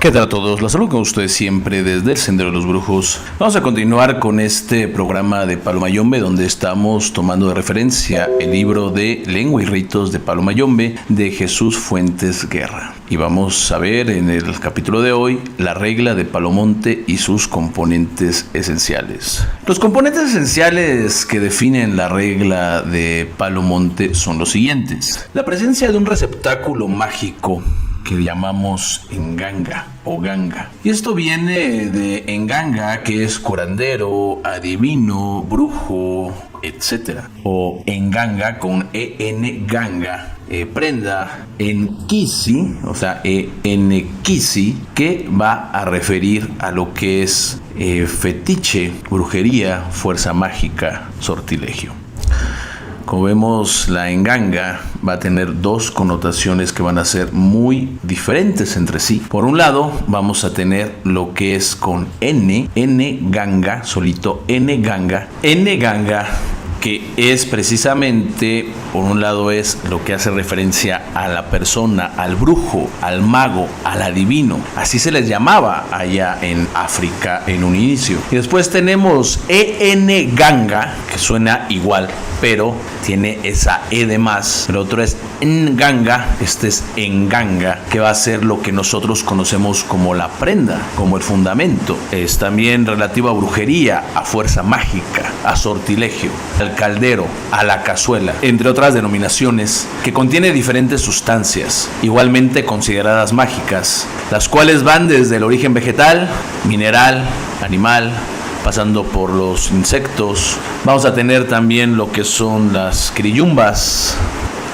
¿Qué tal a todos? La saludo con ustedes siempre desde el Sendero de los Brujos. Vamos a continuar con este programa de Palo Mayombe, donde estamos tomando de referencia el libro de Lengua y Ritos de Palo Mayombe de Jesús Fuentes Guerra. Y vamos a ver en el capítulo de hoy la regla de Palomonte y sus componentes esenciales. Los componentes esenciales que definen la regla de Palomonte son los siguientes. La presencia de un receptáculo mágico que llamamos enganga o ganga. Y esto viene de enganga, que es curandero, adivino, brujo, etc. O enganga con en ganga. Prenda en kisi, o sea, en kisi, que va a referir a lo que es fetiche, brujería, fuerza mágica, sortilegio. Como vemos, la enganga va a tener dos connotaciones que van a ser muy diferentes entre sí. Por un lado, vamos a tener lo que es con n ganga, solito n ganga, que es precisamente, por un lado, es lo que hace referencia a la persona, al brujo, al mago, al adivino. Así se les llamaba allá en África en un inicio. Y después tenemos en ganga, que suena igual, pero tiene esa e de más. El otro es nganga, este es enganga, que va a ser lo que nosotros conocemos como la prenda, como el fundamento. Es también relativo a brujería, a fuerza mágica, a sortilegio, al caldero, a la cazuela, entre otras denominaciones, que contiene diferentes sustancias, igualmente consideradas mágicas, las cuales van desde el origen vegetal, mineral, animal, pasando por los insectos. Vamos a tener también lo que son las criyumbas,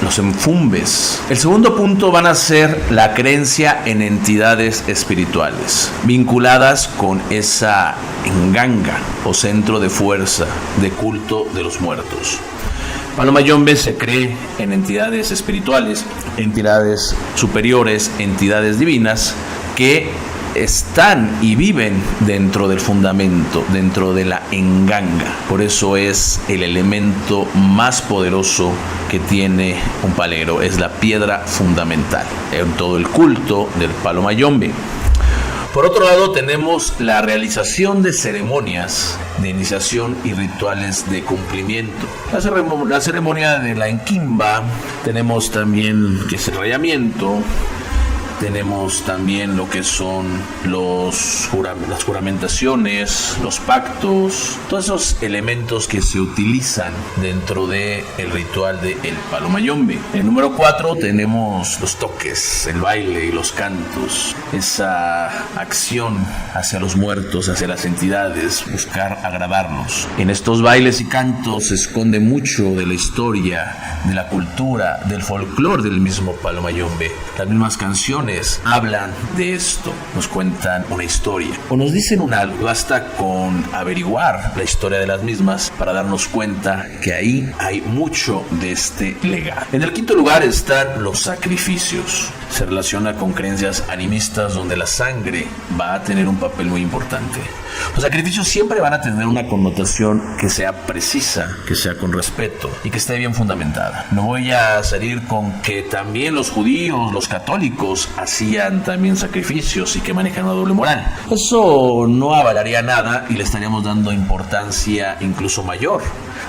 los enfumbes. El segundo punto van a ser la creencia en entidades espirituales, vinculadas con esa enganga o centro de fuerza, de culto de los muertos. Palo Mayombe se cree en entidades espirituales, entidades superiores, entidades divinas, que están y viven dentro del fundamento, dentro de la enganga. Por eso es el elemento más poderoso que tiene un palero, es la piedra fundamental en todo el culto del Palo Mayombe. Por otro lado, tenemos la realización de ceremonias de iniciación y rituales de cumplimiento. La ceremonia de la enquimba, tenemos también que es el rayamiento. Tenemos también lo que son las juramentaciones, los pactos, todos esos elementos que se utilizan dentro del ritual del Palo Mayombe. En número 4 tenemos los toques, el baile y los cantos, esa acción hacia los muertos, hacia las entidades, buscar agradarlos. En estos bailes y cantos se esconde mucho de la historia, de la cultura, del folclore del mismo Palo Mayombe. Las mismas canciones hablan de esto, nos cuentan una historia o nos dicen un algo. Basta con averiguar la historia de las mismas para darnos cuenta que ahí hay mucho de este legado. En el quinto lugar están los sacrificios. Se relaciona con creencias animistas donde la sangre va a tener un papel muy importante. Los sacrificios siempre van a tener una connotación que sea precisa, que sea con respeto y que esté bien fundamentada. No voy a salir con que también los judíos, los católicos hacían también sacrificios y que manejan una doble moral. Eso no avalaría nada y le estaríamos dando importancia incluso mayor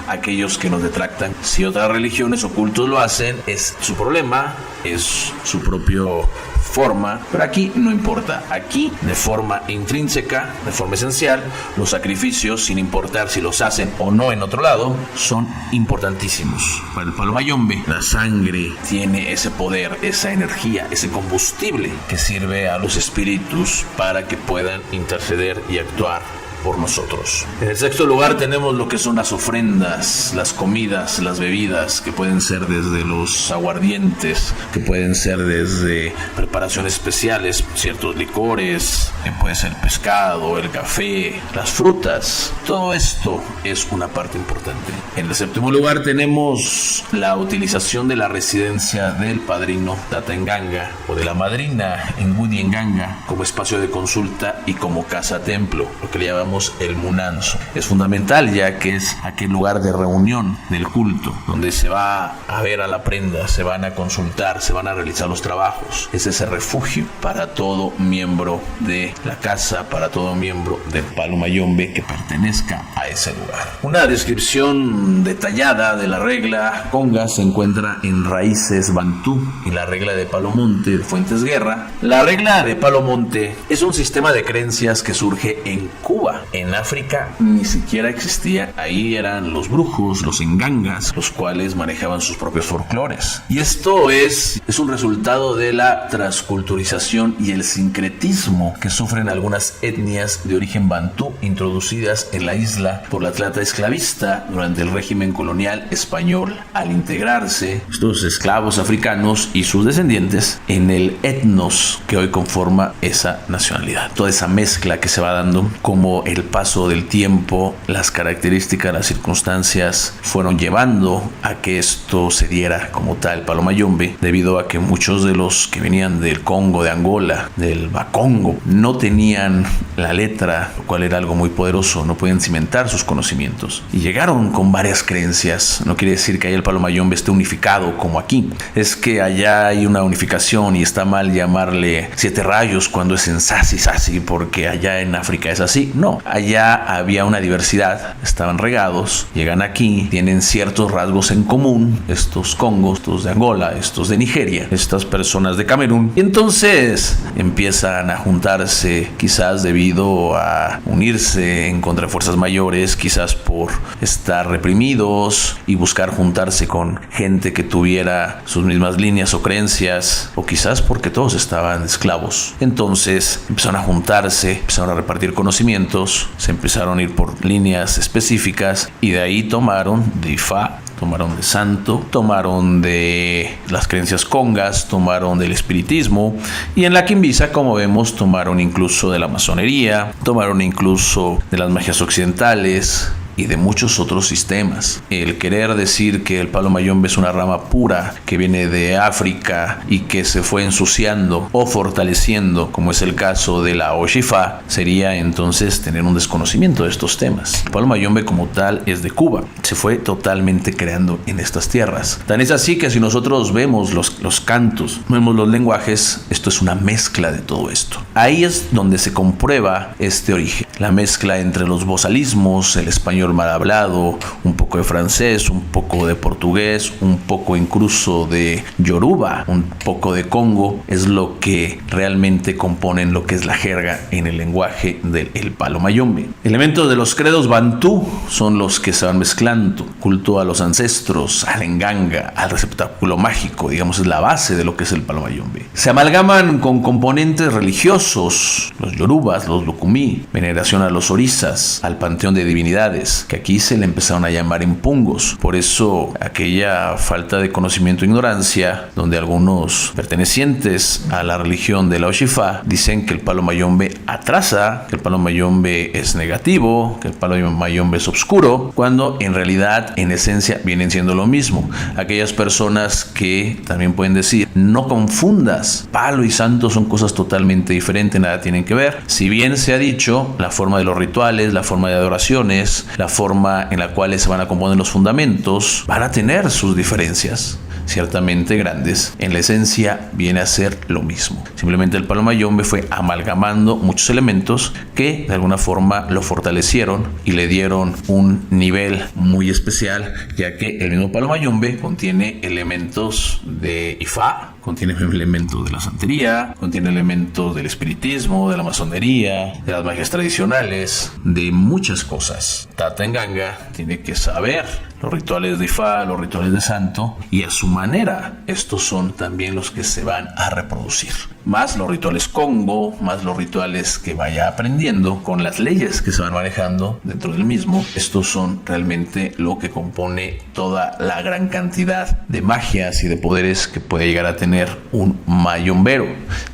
a aquellos que nos detractan. Si otras religiones o cultos lo hacen, es su problema, es su propio forma, pero aquí no importa. Aquí, de forma intrínseca, de forma esencial, los sacrificios, sin importar si los hacen o no en otro lado, son importantísimos. Para el Palo Mayombe, la sangre tiene ese poder, esa energía, ese combustible que sirve a los espíritus para que puedan interceder y actuar por nosotros. En el sexto lugar tenemos lo que son las ofrendas, las comidas, las bebidas, que pueden ser desde los aguardientes, que pueden ser desde preparaciones especiales, ciertos licores, que puede ser el pescado, el café, las frutas. Todo esto es una parte importante. En el séptimo lugar tenemos la utilización de la residencia del padrino Tata Enganga o de la madrina Ngudi Enganga como espacio de consulta y como casa templo, lo que le llamamos llamamos el Munanzo. Es fundamental ya que es aquel lugar de reunión del culto, donde se va a ver a la prenda, se van a consultar, se van a realizar los trabajos. Es ese refugio para todo miembro de la casa, para todo miembro del Palo Mayombe que pertenezca a ese lugar. Una descripción detallada de la regla conga se encuentra en Raíces Bantú y la regla de Palomonte de Fuentes Guerra. La regla de Palomonte es un sistema de creencias que surge en Cuba. En África ni siquiera existía. Ahí eran los brujos, los engangas, los cuales manejaban sus propios folclores. Y esto es un resultado de la transculturización y el sincretismo que sufren algunas etnias de origen bantú introducidas en la isla por la trata esclavista durante el régimen colonial español. Al integrarse estos esclavos africanos y sus descendientes en el etnos que hoy conforma esa nacionalidad. Toda esa mezcla que se va dando, como el paso del tiempo, las características, las circunstancias fueron llevando a que esto se diera como tal Palo Mayombe, debido a que muchos de los que venían del Congo, de Angola, del Bakongo, no tenían la letra, lo cual era algo muy poderoso, no podían cimentar sus conocimientos y llegaron con varias creencias. No quiere decir que ahí el Palo Mayombe esté unificado como aquí, es que allá hay una unificación y está mal llamarle 7 rayos cuando es en Sasi, porque allá en África es así. No, allá había una diversidad, estaban regados, llegan aquí, tienen ciertos rasgos en común, estos congos, estos de Angola, estos de Nigeria, estas personas de Camerún, y entonces empiezan a juntarse, quizás debido a unirse en contra de fuerzas mayores, quizás por estar reprimidos y buscar juntarse con gente que tuviera sus mismas líneas o creencias, o quizás porque todos estaban esclavos. Entonces empezaron a juntarse, empezaron a repartir conocimientos, se empezaron a ir por líneas específicas y de ahí tomaron de Ifá, tomaron de santo, tomaron de las creencias congas, tomaron del espiritismo, y en la Quimbisa, como vemos, tomaron incluso de la masonería, tomaron incluso de las magias occidentales y de muchos otros sistemas. El querer decir que el Palo Mayombe es una rama pura que viene de África y que se fue ensuciando o fortaleciendo, como es el caso de la Oshifa, sería entonces tener un desconocimiento de estos temas. El Palo Mayombe como tal es de Cuba, se fue totalmente creando en estas tierras. Tan es así que si nosotros vemos los cantos, vemos los lenguajes, esto es una mezcla de todo esto. Ahí es donde se comprueba este origen, la mezcla entre los vozalismos, el español mal hablado, un poco de francés, un poco de portugués, un poco incluso de yoruba, un poco de congo, es lo que realmente componen lo que es la jerga en el lenguaje del Palo Mayombe. Elementos de los credos bantú son los que se van mezclando: culto a los ancestros, al enganga, al receptáculo mágico, digamos, es la base de lo que es el Palo Mayombe. Se amalgaman con componentes religiosos, los yorubas, los lukumi, veneración a los orisas, al panteón de divinidades, que aquí se le empezaron a llamar impungos. Por eso aquella falta de conocimiento e ignorancia, donde algunos pertenecientes a la religión de la Oshifa dicen que el Palo Mayombe atrasa, que el Palo Mayombe es negativo, que el Palo Mayombe es oscuro, cuando en realidad, en esencia, vienen siendo lo mismo. Aquellas personas que también pueden decir: no confundas, palo y santo son cosas totalmente diferentes, nada tienen que ver. Si bien se ha dicho, la forma de los rituales, la forma de adoraciones, la forma en la cual se van a componer los fundamentos, van a tener sus diferencias, ciertamente grandes. En la esencia viene a ser lo mismo. Simplemente el Palo Mayombe fue amalgamando muchos elementos que de alguna forma lo fortalecieron y le dieron un nivel muy especial, ya que el mismo Palo Mayombe contiene elementos de Ifá, contiene elementos de la santería, contiene elementos del espiritismo, de la masonería, de las magias tradicionales, de muchas cosas. Tata Nganga tiene que saber los rituales de Ifá, los rituales de santo, y a su manera estos son también los que se van a reproducir. Más los rituales Congo, más los rituales que vaya aprendiendo con las leyes que se van manejando dentro del mismo. Estos son realmente lo que compone toda la gran cantidad de magias y de poderes que puede llegar a tener un mayombero.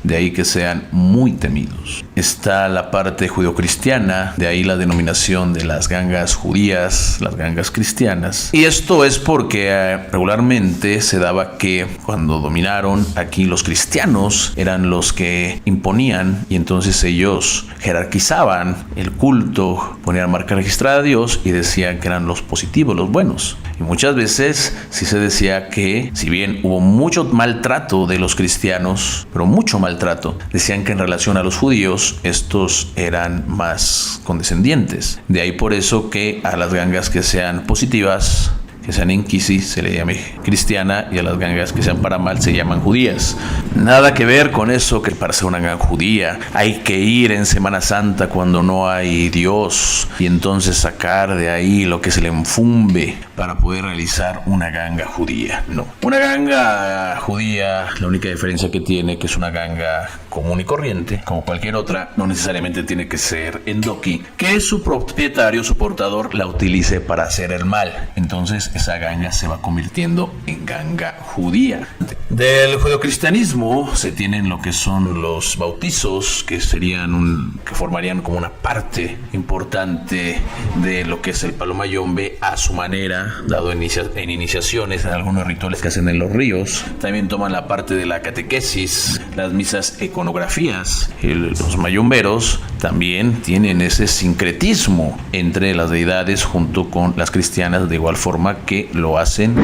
De ahí que sean muy temidos. Está la parte judeocristiana, de ahí la denominación de las gangas judías, las gangas cristianas, gangas. Y esto es porque regularmente se daba que cuando dominaron aquí los cristianos eran los que imponían, y entonces ellos jerarquizaban el culto, ponían marca registrada a Dios y decían que eran los positivos, los buenos. Y muchas veces sí se decía que, si bien hubo mucho maltrato de los cristianos, pero mucho maltrato, decían que en relación a los judíos, estos eran más condescendientes. De ahí por eso que a las gangas que sean positivas, que sean inquisi, se le llame cristiana, y a las gangas que sean para mal se llaman judías. Nada que ver con eso que para ser una ganga judía hay que ir en Semana Santa cuando no hay Dios y entonces sacar de ahí lo que se le enfumbe para poder realizar una ganga judía. No. Una ganga judía, la única diferencia que tiene, que es una ganga común y corriente, como cualquier otra, no necesariamente tiene que ser endoki, que su propietario, su portador, la utilice para hacer el mal. Entonces esa ganga se va convirtiendo en ganga judía. Del judeocristianismo se tienen lo que son los bautizos, que que formarían como una parte importante de lo que es el palo mayombe a su manera, dado en iniciaciones, en algunos rituales que hacen en los ríos. También toman la parte de la catequesis, las misas, iconografías. Los mayomberos también tienen ese sincretismo entre las deidades junto con las cristianas, de igual forma que lo hacen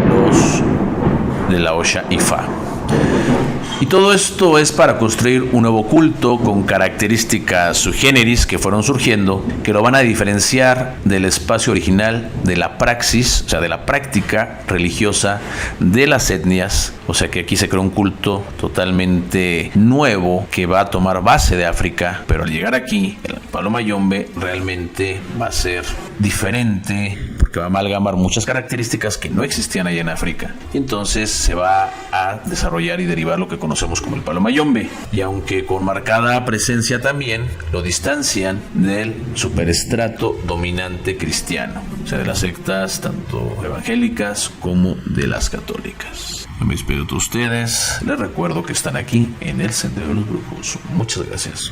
los de la Osha Ifa. Y todo esto es para construir un nuevo culto con características sui generis que fueron surgiendo, que lo van a diferenciar del espacio original, de la praxis, o sea, de la práctica religiosa de las etnias. O sea que aquí se creó un culto totalmente nuevo que va a tomar base de África, pero al llegar aquí, el palo mayombe realmente va a ser diferente, porque va a amalgamar muchas características que no existían allá en África. Y entonces se va a desarrollar y derivar lo que conocemos como el palo mayombe. Y aunque con marcada presencia también, lo distancian del superestrato dominante cristiano, o sea, de las sectas tanto evangélicas como de las católicas. Me despido de ustedes. Les recuerdo que están aquí en el Sendero de los Brujos. Muchas gracias.